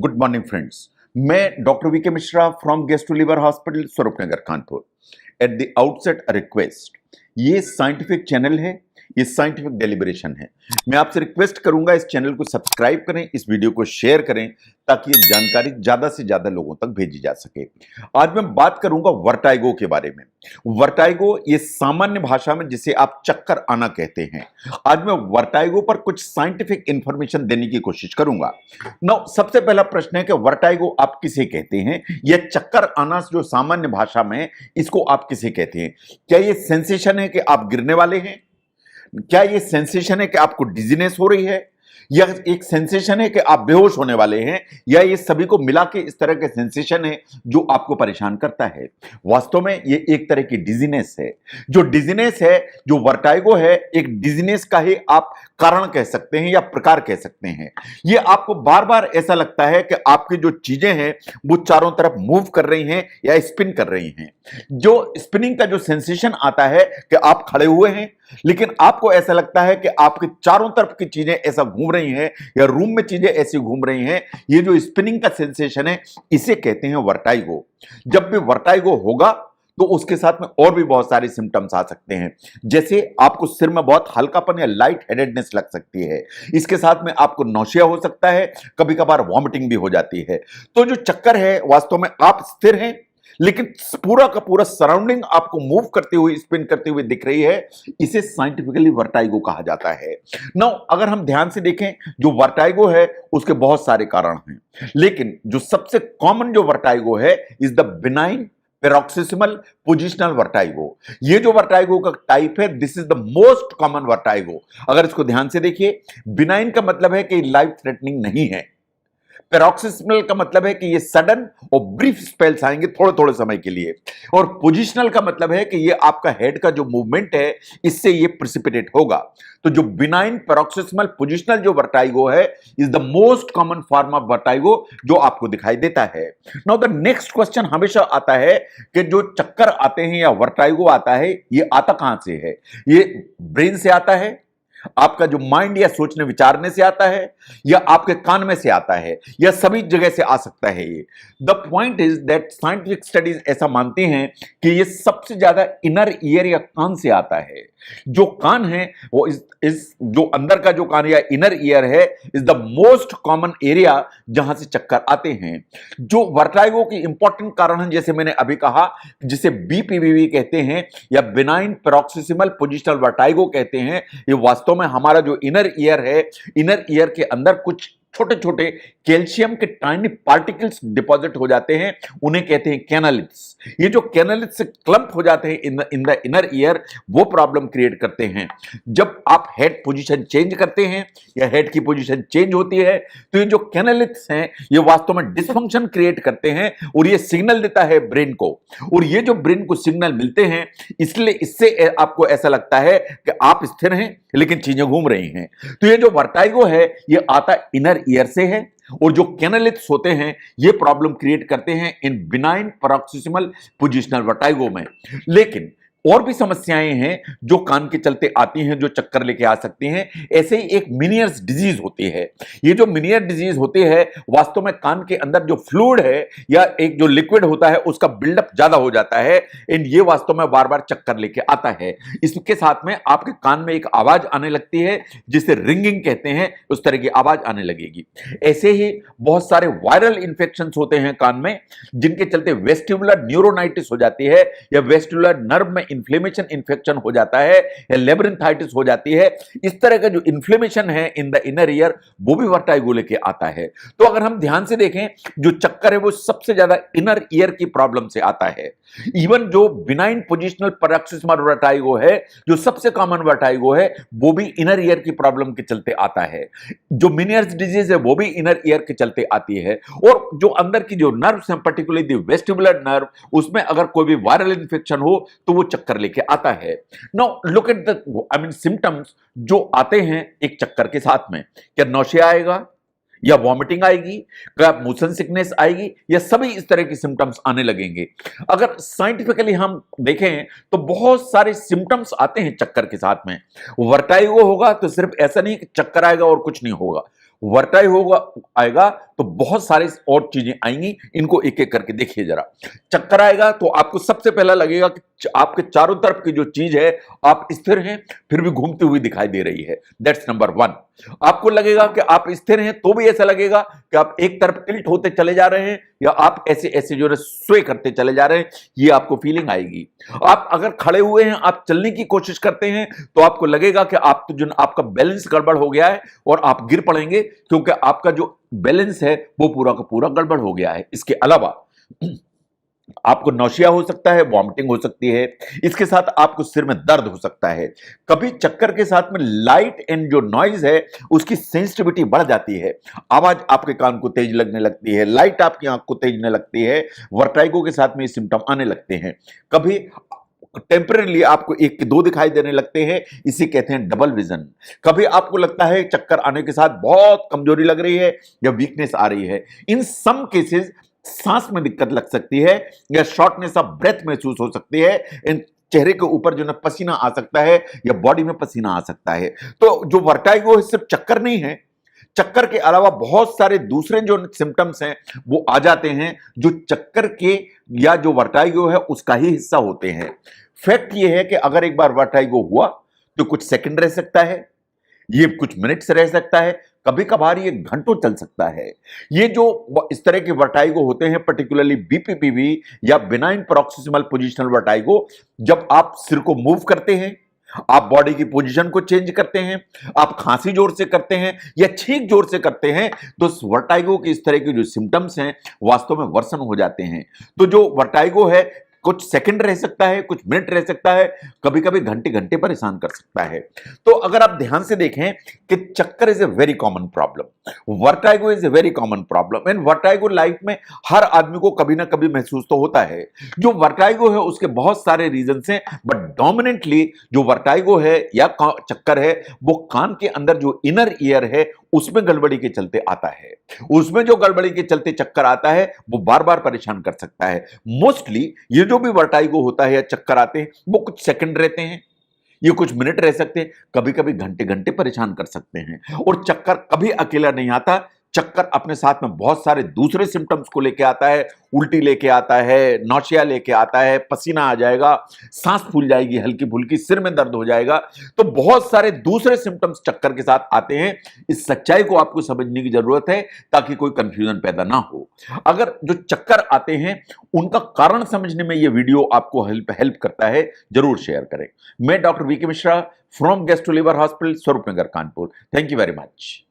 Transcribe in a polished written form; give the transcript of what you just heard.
Good morning friends. मैं doctor VK Mishra from gastro liver hospital Swaroopnagar Kanpur. At the outset a request, ये scientific channel है, ये scientific deliberation है। मैं आपसे रिक्वेस्ट करूंगा इस चैनल को सब्सक्राइब करें, इस वीडियो को शेयर करें ताकि ये जानकारी ज्यादा से ज्यादा लोगों तक भेजी जा सके। आज मैं बात करूंगा वर्टाइगो के बारे में। वर्टाइगो ये सामान्य भाषा में जिसे आप चक्कर आना कहते हैं। आज मैं वर्टाइगो पर कुछ साइंटिफिक इंफॉर्मेशन देने की कोशिश करूंगा। नाउ सबसे पहला प्रश्न है कि वर्टाइगो आप किसे कहते हैं? यह चक्कर आना जो सामान्य भाषा में, इसको आप किसे कहते हैं? क्या ये सेंसेशन है कि आप गिरने वाले हैं? क्या ये सेंसेशन है कि आपको डिजीनेस हो रही है, या एक सेंसेशन है कि आप बेहोश होने वाले हैं, या ये सभी को मिला के इस तरह के सेंसेशन है जो आपको परेशान करता है? वास्तव में ये एक तरह की डिजीनेस है। जो डिजीनेस है, जो वर्टाइगो है, एक डिजीनेस का ही आप कारण कह सकते हैं या प्रकार कह सकते हैं। ये आपको बार बार ऐसा लगता है कि आपकी जो चीजें हैं वो चारों तरफ मूव कर रही हैं या स्पिन कर रही हैं। जो स्पिनिंग का जो सेंसेशन आता है कि आप खड़े हुए हैं, लेकिन आपको ऐसा लगता है कि आपके चारों तरफ की चीजें ऐसा घूम रही हैं या रूम में चीजें ऐसी घूम रही हैं। ये जो स्पिनिंग का सेंसेशन है, इसे कहते हैं वर्टाइगो। जब भी वर्टाइगो होगा तो उसके साथ में और भी बहुत सारे सिम्टम्स आ सकते हैं, जैसे आपको सिर में बहुत हल्कापन या लाइट हेडेडनेस लग सकती है। इसके साथ में आपको नौशिया हो सकता है, कभी कभार वॉमिटिंग भी हो जाती है। तो जो चक्कर है, वास्तव में आप स्थिर हैं लेकिन पूरा का पूरा सराउंडिंग आपको मूव करते हुए, स्पिन करते हुए दिख रही है। इसे साइंटिफिकली वर्टाइगो कहा जाता है। नाउ अगर हम ध्यान से देखें, जो वर्टाइगो है उसके बहुत सारे कारण हैं, लेकिन जो सबसे कॉमन जो वर्टाइगो है is the benign paroxysmal positional vertigo. ये जो वर्टाइगो का टाइप है, this is the most common vertigo. अगर इसको ध्यान से देखिए, बिनाइन का मतलब है कि लाइफ थ्रेटनिंग नहीं है। पैरोक्सिस्मल का मतलब है कि ये सडन और ब्रीफ स्पेल्स आएंगे थोड़े थोड़े समय के लिए, और पोजिशनल का मतलब है कि ये आपका हेड का जो मूवमेंट है इससे ये प्रिसिपिटेट होगा। तो जो बिनाइन पैरोक्सिस्मल पोजिशनल जो वर्टाइगो है is the most common form of vertigo जो आपको दिखाई देता है। नाउ द नेक्स्ट क्वेश्चन हमेशा आता है कि जो चक्कर आते हैं या वर्टाइगो आता है, ये आता कहां से है? ये ब्रेन से आता है, आपका जो माइंड या सोचने विचारने से आता है, या आपके कान में से आता है, या सभी जगह से आ सकता है? ये the point is that scientific studies ऐसा मानते हैं कि ये सबसे ज्यादा इनर ईयर या कान से आता है। जो कान है वो इस जो अंदर का जो कान या इनर ईयर है is the most common area जहां से चक्कर आते हैं। जो वर्टाइगो की इंपॉर्टेंट कारण है, जैसे मैंने अभी कहा, जिसे बीपीवीवी कहते हैं या बिनाइन पैरोक्सिस्मल पोजिशनल वर्टाइगो कहते हैं, ये वास्तव में हमारा जो इनर ईयर है, इनर ईयर के अंदर कुछ छोटे छोटे कैल्शियम के टाइनी पार्टिकल्स डिपॉजिट हो जाते हैं, उन्हें कहते हैं कैनालिट्स। ये जो कैनालिट्स से क्लम्प हो जाते हैं इन द इनर ईयर, वो प्रॉब्लम क्रिएट करते हैं। जब आप हेड पोजीशन चेंज करते हैं या हेड की पोजीशन चेंज होती है, तो ये जो कैनालिट्स हैं ये वास्तव में डिसफंक्शन क्रिएट करते हैं और ये सिग्नल देता है ब्रेन को, और ये जो ब्रेन को सिग्नल मिलते हैं, इसलिए इससे आपको ऐसा लगता है कि आप स्थिर हैं लेकिन चीजें घूम रही हैं। तो ये जो वर्टाइगो है ये आता इनर ईयर से है, और जो कैनालिट्स होते हैं ये प्रॉब्लम क्रिएट करते हैं इन बिनाइन पैरोक्सिस्मल पोजिशनल वर्टाइगो में। लेकिन और भी समस्याएं हैं जो कान के चलते आती हैं, जो चक्कर लेके आ सकती हैं। ऐसे ही एक मिनियर्स डिजीज होती है। ये जो मिनियर डिजीज होती है, वास्तव में कान के अंदर जो फ्लूइड है या एक जो लिक्विड होता है उसका बिल्डअप ज्यादा हो जाता है, एंड ये वास्तव में बार बार चक्कर लेके आता है। इसके साथ में आपके कान में एक आवाज आने लगती है जिसे रिंगिंग कहते हैं, उस तरह की आवाज आने लगेगी। ऐसे ही बहुत सारे वायरल इंफेक्शन होते हैं कान में, जिनके चलते वेस्टिबुलर न्यूरोनाइटिस हो जाती है, या वेस्टिबुलर नर्व में इन्फ्लेमेशन इन्फेक्शन हो जाता है, या लेब्रिंथाइटिस हो जाती है। इस तरह का जो इन्फ्लेमेशन है इन द इनर ईयर, वो भी वर्टाइगो लेके आता है। तो अगर हम ध्यान से देखें, जो चक्कर है वो सबसे ज्यादा इनर ईयर की प्रॉब्लम से आता है। इवन जो बिनाइन पोजिशनल पैरोक्सिस्मल वर्टाइगो है, जो सबसे कॉमन वर्टाइगो है, वो भी इनर ईयर की प्रॉब्लम के चलते आता है। जो मिनियर्स डिजीज है वो भी इनर ईयर के चलते आती है। और जो अंदर की जो नर्व्स हैं, पर्टिकुलरली द वेस्टिबुलर नर्व, उसमें अगर कोई भी वायरल इंफेक्शन हो तो वो चक्कर लेके आता है। Now look at the symptoms जो आते हैं एक चक्कर के साथ में। क्या नौशिया आएगा, या वॉमिटिंग आएगी, क्या मोशन सिकनेस आएगी, या सभी इस तरह के सिम्टम्स आने लगेंगे। अगर साइंटिफिकली हम देखें तो बहुत सारे सिम्टम्स आते हैं चक्कर के साथ में। वर्टाइगो होगा तो सिर्फ ऐसा नहीं कि चक्कर आएगा और कुछ नहीं होगा। वर्टाई होगा आएगा तो बहुत सारी और चीजें आएंगी, इनको एक एक करके देखिए जरा। चक्कर आएगा तो आपको सबसे पहला लगेगा कि आपके चारों तरफ की जो चीज है आप स्थिर हैं फिर भी घूमती हुई दिखाई दे रही है, दैट्स नंबर वन। आपको लगेगा कि आप स्थिर हैं तो भी ऐसा लगेगा कि आप एक तरफ टिल्ट होते चले जा रहे हैं या आप ऐसे ऐसे जो है स्वे करते चले जा रहे हैं, ये आपको फीलिंग आएगी। आप अगर खड़े हुए हैं, आप चलने की कोशिश करते हैं तो आपको लगेगा कि आप तो जो आपका बैलेंस गड़बड़ हो गया है और आप गिर पड़ेंगे, क्योंकि आपका जो बैलेंस है वो पूरा का पूरा गड़बड़ हो गया है। इसके अलावा आपको नौशिया हो सकता है, वॉमिटिंग हो सकती है, इसके साथ आपको सिर में दर्द हो सकता है। कभी चक्कर के साथ में लाइट एंड जो नॉइज है उसकी सेंसिटिविटी बढ़ जाती है, आवाज आपके कान को तेज लगने लगती है, लाइट आपकी आंख को तेजने लगती है। वर्टाइगो के साथ में ये सिम्टम आने लगते हैं। कभी टेम्परेली आपको एक के दो दिखाई देने लगते हैं, इसे कहते हैं डबल विजन। कभी आपको लगता है चक्कर आने के साथ बहुत कमजोरी लग रही है या वीकनेस आ रही है। इन सम केसेस सांस में दिक्कत लग सकती है या शॉर्टनेस ऑफ ब्रेथ महसूस हो सकती है। इन चेहरे के ऊपर जो ना पसीना आ सकता है या बॉडी में पसीना आ सकता है। तो जो वर्टाइगो है सिर्फ चक्कर नहीं है, चक्कर के अलावा बहुत सारे दूसरे जो सिम्टम्स हैं वो आ जाते हैं जो चक्कर के या जो वर्टाइगो है उसका ही हिस्सा होते हैं। फैक्ट ये है कि अगर एक बार वर्टाइगो हुआ तो कुछ सेकंड रह सकता है, ये कुछ मिनट्स रह सकता है, कभी कभार ये घंटों चल सकता है। ये जो इस तरह के वर्टाइगो होते हैं, पर्टिकुलरली बीपीपीवी या बिनाइन पैरोक्सिस्मल पोजिशनल वर्टाइगो, जब आप सिर को मूव करते हैं, आप बॉडी की पोजीशन को चेंज करते हैं, आप खांसी जोर से करते हैं या छींक जोर से करते हैं, तो वर्टाइगो के इस तरह के जो सिम्टम्स हैं वास्तव में वर्सन हो जाते हैं। तो जो वर्टाइगो है कुछ सेकंड रह सकता है, कुछ मिनट रह सकता है, कभी कभी घंटे घंटे परेशान कर सकता है। तो अगर आप ध्यान से देखें कि चक्कर is a very common problem, vertigo is a very common problem and vertigo life में हर आदमी को कभी ना कभी महसूस तो होता है। जो वर्टाइगो है उसके बहुत सारे रीजन हैं, बट डोमिनेंटली जो वर्टाइगो है या चक्कर है वो कान के अंदर जो इनर ईयर है उसमें गड़बड़ी के चलते आता है। उसमें जो गड़बड़ी के चलते चक्कर आता है वो बार बार परेशान कर सकता है। मोस्टली ये जो भी वर्टाइगो होता है या चक्कर आते हैं वो कुछ सेकंड रहते हैं, ये कुछ मिनट रह सकते हैं, कभी कभी घंटे घंटे परेशान कर सकते हैं। और चक्कर कभी अकेला नहीं आता, चक्कर अपने साथ में बहुत सारे दूसरे सिम्टम्स को लेके आता है। उल्टी लेके आता है, नौशिया लेके आता है, पसीना आ जाएगा, सांस फूल जाएगी हल्की फुल्की, सिर में दर्द हो जाएगा। तो बहुत सारे दूसरे सिम्टम्स चक्कर के साथ आते हैं। इस सच्चाई को आपको समझने की जरूरत है ताकि कोई कंफ्यूजन पैदा ना हो। अगर जो चक्कर आते हैं उनका कारण समझने में यह वीडियो आपको हेल्प करता है, जरूर शेयर करें। मैं doctor VK Mishra from gastro liver hospital, Swaroopnagar, Kanpur. Thank you very much.